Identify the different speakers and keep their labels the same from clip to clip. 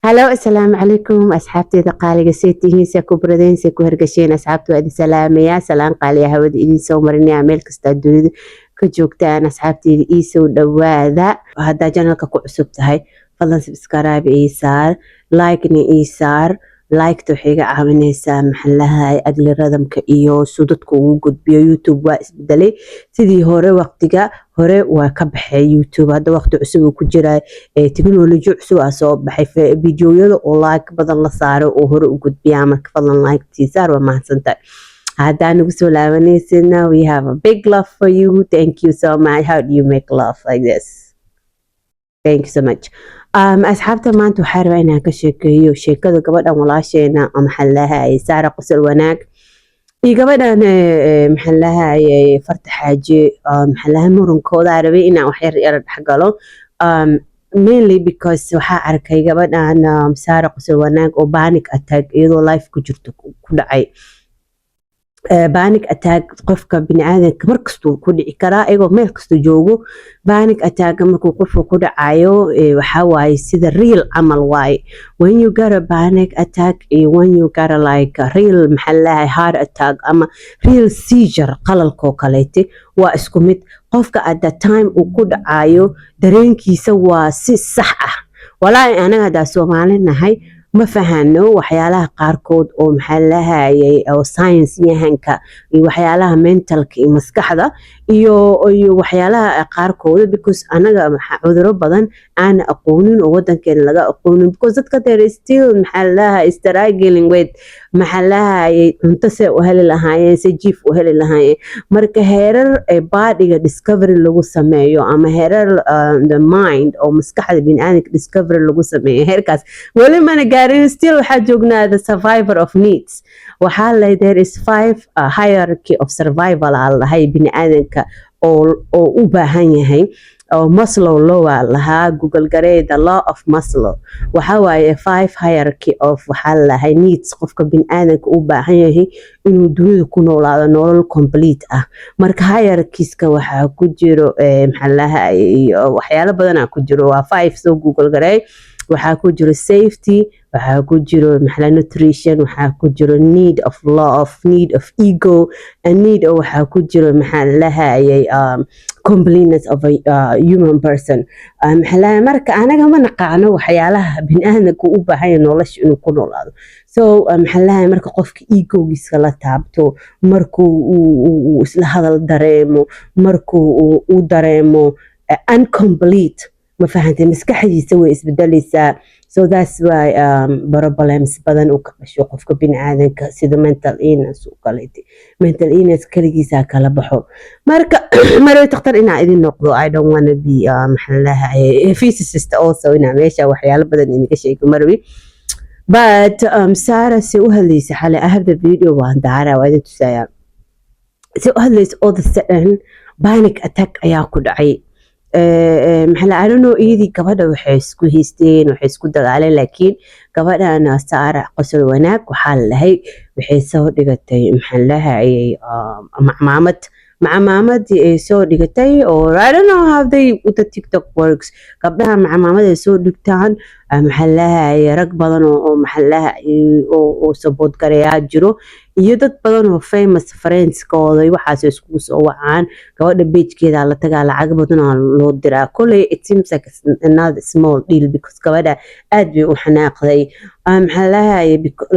Speaker 1: هلا السلام عليكم أصحابتي قالي سيتي سيكو بردين سيكو هرقشين أصحابتي وأدي سلام يا سلام قالي هود إدي سو مرني عمل كستادود كجوكتان أصحابتي إيسو دواذا وهذا جانلك كو عصبت هاي فضلا سبسكرايب إيسار لايكني إيسار لايك حيقة عاونيسا محلها أدلي ردمك إيو سودتكو وقود بيو يوتيوب واسبدالي سيدي هوري وقتيقا hore waa ka baxay YouTube hadda waqti cusub uu ku jiraa teknoloji cusub ah soo baxay fiidiyoyada oo like badan la saaro oo hore u gudbiyaa marka fadlan like tiisaar waa mahadsantahay haddaan ugu soo laabanaysidna we have a big love for you. Thank you so much. How do you make love like this? Thank you so much. asxaabta maanta waxaa rabaa inaan ka sheekeeyo sheekada gabadhan walaasheena oo maxallaha ay Saara Qosol Wanaag iyo gabadhan maxallaha ay Farta Xaaji maxallaha murunkooda rabay inaan wax yar dhaxgalo mainly because waxaa arkay gabadhan Saara Qosol Wanaag oo panic attack iyadoo life ku jirto ku dhacay panic attack qofka bini'aadamka markastuu ku dhici karaa iyagoo meel kasta joogo panic attack markuu qofku ku dhacayo waxa waaye sida real camal waaye when you get a panic attack when you get a like a real maxallaha heart attack ama real seizure qalalkoo kaleete waa isku mid qofka at the time uu ku dhacayo dareenkiisa waa si sax ah walaahi anaga hadaa Soomaali nahay ma fahano waxyaalaha qaarkood oo maxallaha oo science yahanka iyo waxyaalaha mentalka iyo maskaxda iyo waxyaalaha qaarkood because anaga cuduro badan aan aqoonin oo wadankeena laga aqoonin because dadka there is still maxallaha struggling with maxallaha cunto se u heli lahaayeen se jiif u heli lahaayeen marka heerar baadiga discovery lagu sameeyo ama heerar the mind oo maskaxda bini'aadamka discovery lagu sameeyo heerkaas wali mana still waxaa joognaa the survivor of needs waxaa leh there is 5 hierarchy of survival aa lahay bini'aadanka oo u baahan yahay oo Maslow lawa lahaa Google garee the law of Maslow waxaa waaye 5 hierarchy of waxaa lahay needs qofka bini'aadanka u baahan yahay inuu dunida ku noolaado nolol complete ah marka hierarchieska waxaa ku jiro maxallaha waxyaalo badan ku jiro waa 5 soo Google garee waxaa ku jiro safety waxaa ku jiro maxalla nutrition waxaa ku jiro need of love need of ego and need waxaa ku jiro maxallaha completeness of a human person maxallaha marka anaga ma naqaano waxyaalaha bini'aadamku u baahan yahay nolosha inuu ku noolaado so maxallaha marka qofka egogiisa la taabto markuu uu isla hadal dareemo markuu uu dareemo incomplete ma fahantay maskaxdiisa way isbedelaysaa so that's why problems badan uu ka dhasho qofka bini'aadanka sida mental illness uu kaleetay mental illness kaligiisa kala baxo marka maray takhtar inaa idin noqdo I don't want to be maxallaha physicist also inaa meesha waxyaalo badan idinka sheego marbi but Sarah si u hadlaysa xalay I have the video waan daaraa waa idin tusayaa si u hadlaysa all the sudden panic attack ayaa ku dhacay maxalla I don't know iyadii gabadha waxay isku haysteen waxay isku dagaaleen laakiin gabadhan Saara Qosol Wanaag waxaa lahay waxay soo dhigatay maxallaha macmaamadii ay soo dhigatay or I don't know how the TikTok works gabdhaha macmaamada ay soo dhigtaan maxallaha rag badan oo maxallaha oo support gareeyaa jiro iyo dad badan oo famous friendskooda waxaas isku soo wacaan gabadha pagekeeda la tagaa lacag badan oo loo diraa kulay it seems like another small deal because gabadha aad bay u xanaaqday maxallaha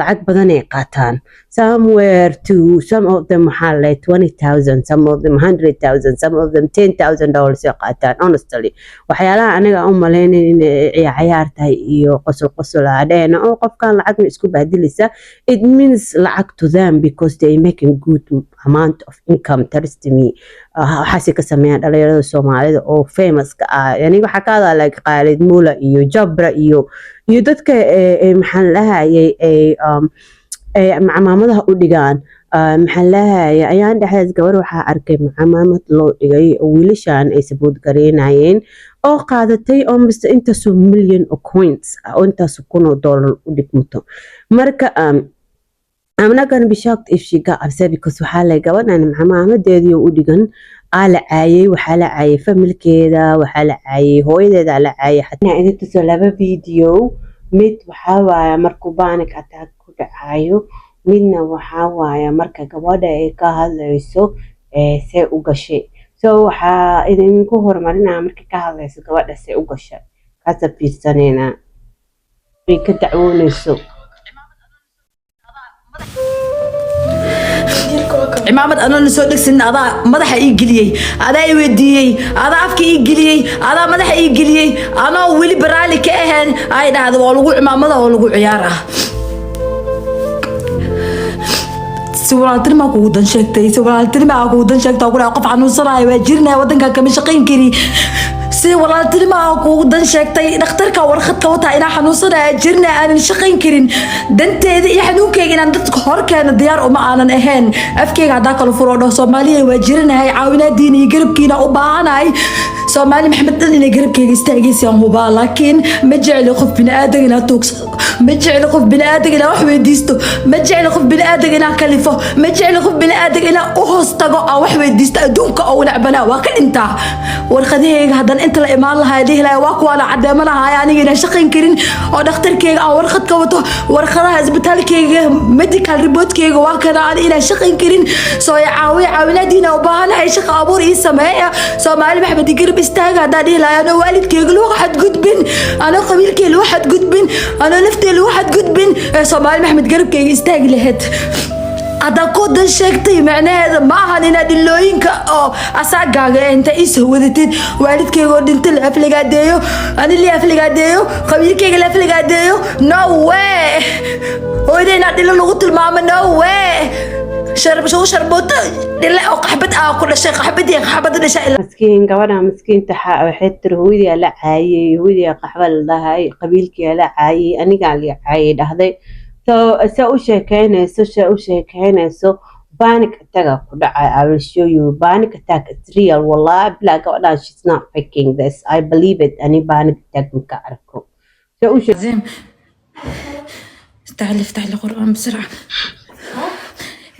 Speaker 1: lacag badan ay qaataan somewhere to some of them waxaa leh 20,000 some of them 100,000 some of them $10,000 ay qaataan honestly waxyaalaha aniga u maleynayn inay ciyaar tahay iyo qosol adeena oo qofkan lacag isku baadilaysa it means lacag to them because they making good amount of income trust me waxaasi ka sameeyaan dhalinyarada Soomaalida oo famous ka ah yani waxa ka hadalay Khalid Muula iyo Jabra iyo dadka maxallaha macmaamadaha u dhigaan maxallaha ayaan dhexdeed gabar waxaa arkay macmaamad loo dhigay oo wiilashan ay support gareynayeen oo qaadatay almost intaasoo million of coins oo intaasoo kun oo dollar u dhigmato marka I'm not going to be shocked if she got upset because waxaa leh gabadhan macmaamadeedii u dhigan la caayay waxaa la caayay familkeeda waxaa la caayay hooyadeeda la caayay xataa idin tuso laba video mid waxaa waaya markuu panic attack ku dhacayo midna waxaa waaya marka gabadha ay ka hadlayso see u gashay so waxaa idinku horumarinaa markay ka hadlayso gabadha see u gashay kaasa fiirsanayna way ka dacwoonayso
Speaker 2: عمامد أنا نسودك سن هذا مدح يجليه هذا يوديه هذا أفك يجليه هذا مدح يجليه أنا ولي برالي كأهن هذا والله عمامد والله عياره سوالتني ما كودن شكتي سوالتني ما كودن شكتي أقول أوقف عنو صراي وجرنا ودن كم شقين كري سوالتني ما كودن شكتي نختارك ورخدك وتعينا حنوصنا جرنا أنا شقين كرين دنت يحنوك إن دتك هركان ديار وما أنا أهان أفكي عداك الفرودة صومالية وجرنا هاي عاونا ديني قرب كينا وبانا هاي صومالي محمد اللي قرب كي يستعجز يا مبا لكن ما جعل خوف بني آدم إلى توكس ما جعل خوف بني آدم إلى وحوي ديستو ما جعل خوف بني آدم إلى كلفه ما جعل خوف بني آدم إلى أهستقى أو وحوي ديست أدونك أو لعبنا واكل أنت والخديه هذا أنت الإيمان لها هذه لا واقع ولا عدم لها يعني إلى شقين كرين أو دختر كي أو ورخد كوته ورخدها إزبتال كي ميديكال ريبوت كي واكل على إلى شقين كرين سو عاونا دينا وبانا هاي شق أبور إسماء سو مالي محمد يقرب استاج هذا دي لا أنا والد كي يقول واحد جود بن أنا قبيل كي الواحد جود بن أنا نفتي الواحد جود بن سو مالي محمد قرب كي يستاج لهت هذا كود شكتي معناه ما هنينا دلوينك أو أساقا أنت إسهودتين والدك يقول أنت اللي أفلق عديو أنا اللي أفلق عديو قبيلك اللي أفلق عديو no way وإذا نعطي له لغة الماما no way شرب شو شربوت لا قحبت كل شيء قحبتي قحبت شيء
Speaker 1: مسكين gabadha miskiinta waxay tiri hooyadii la caayay hooyadii qaxwa la dhahay qabiilkii la caayay aniga la caayay dhahday so u sheekeynayso panic attack ku dhacay I will show you panic attack it's real wallahi bila gabadha she's not faking this I believe it ani panic attack ka arko so u
Speaker 2: زين افتح لي قرآن بسرعة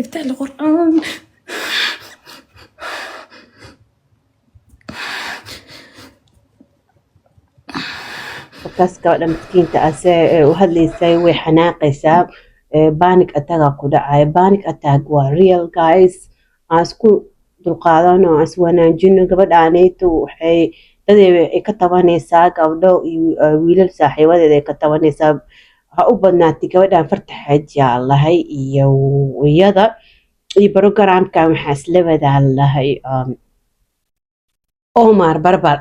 Speaker 2: افتح لي قرآن
Speaker 1: markaas gabadha miskiinta u hadlaysay way xanaaqaysaa panic attack ku dhacay panic attack waa real guys aan isku dulqaadano aan is wanaajino gabadhaanaytu waxay dadeeda ka tabanaysaa gabdho iyo wiilal saaxiibadeeda ka tabanaysaa ha u badnaatay gabadhan fartaxeed yaa lahay iyo iyada iyo programkan waxaa isla wadaa lahay Omar Barbar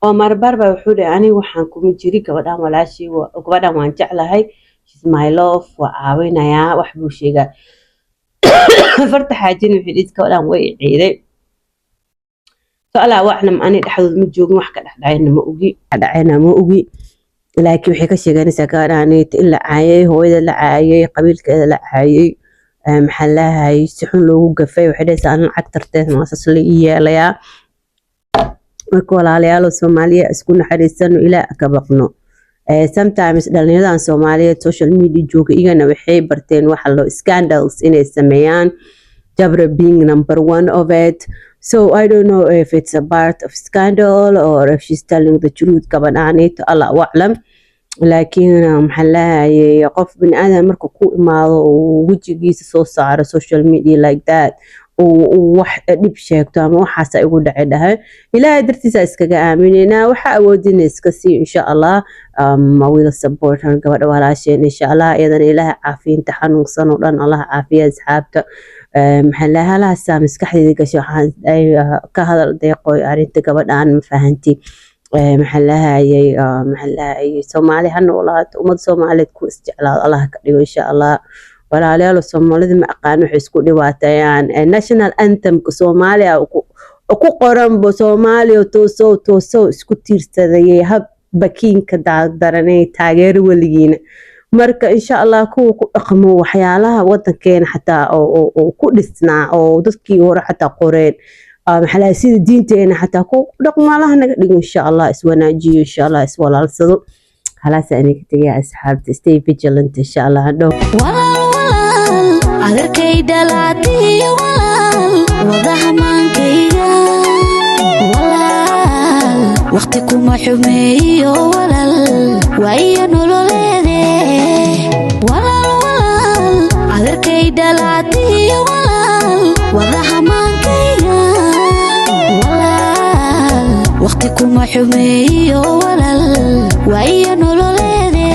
Speaker 1: Omar Barbar wuxuu dhahay aniga waxaan kuma jiri gabadhan walaashii gabadhan waan jeclahay she's my love waa caawinayaa wax buu sheegaa fartaxaajin wuxuu dhis gabadhan way ciiday سؤال وعلم أنا أحد متجوج وحكي أحد عنا ما أجي لكن وحكي شيء سكر يعني إلا عاية هو إذا لا عاية قبيل كذا لا عاية محلها يسحون له قفاي وحدة أنا أكتر تهم أساس لي ليا وكل على الصومالية أسكن حريصا إلى كبقنا sometimes دلنا Soomaaliya social media joog igana waxay barteen waxa loo scandals inay sameeyaan Jabra being number one of it. So I don't know if it's a part of scandal or if she's telling the truth كبنانيت الله أعلم لكن محلها يقف بن آدم مركو كو إماضو ووجيجيس soo saaro social media like that وواح dhib sheegto ama waxaas ay ugu dhacaydahay ilaahay dartiisa iskaga aaminayna waxa awoodina iska sii insha Allah ma will support her gabadha walaasheen insha Allah iyadana ilaahay caafiinta xanuunsan oo dhan Allah caafiya asxaabta محلها لا سامس كحدي قشوا حان ka hadal deeqoy arinta gabadhan ma fahanti محلها ay Soomaali han walaad umad Soomaaliyeed ku isticmaal Allah ka dhigo insha Allah walaalayaal Soomaalida ma aqaan wax isku dhibaatayaan national anthem ka Soomaaliya ku qoran bo Soomaaliya tooso isku tiirsaday hab bakiinka daranay taageer waligiina marka insha Allah ku dhaqmo waxyaalaha wadankeena xataa oo ku dhisnaa oo dadkii hore xataa qoreen maxaa sida diinteena xataa ku dhaqmaalaha naga dhigo insha Allah iswanaajiyo insha Allah iswalaalsado خلاص أنا كتير أصحابي stay vigilant إن شاء الله عندهم
Speaker 3: والله على كيدا لاتي والله وضح من كيدا والله وقتكم حمي والله وعي نولي waqti kuma xumeeyo walal waayo nololeede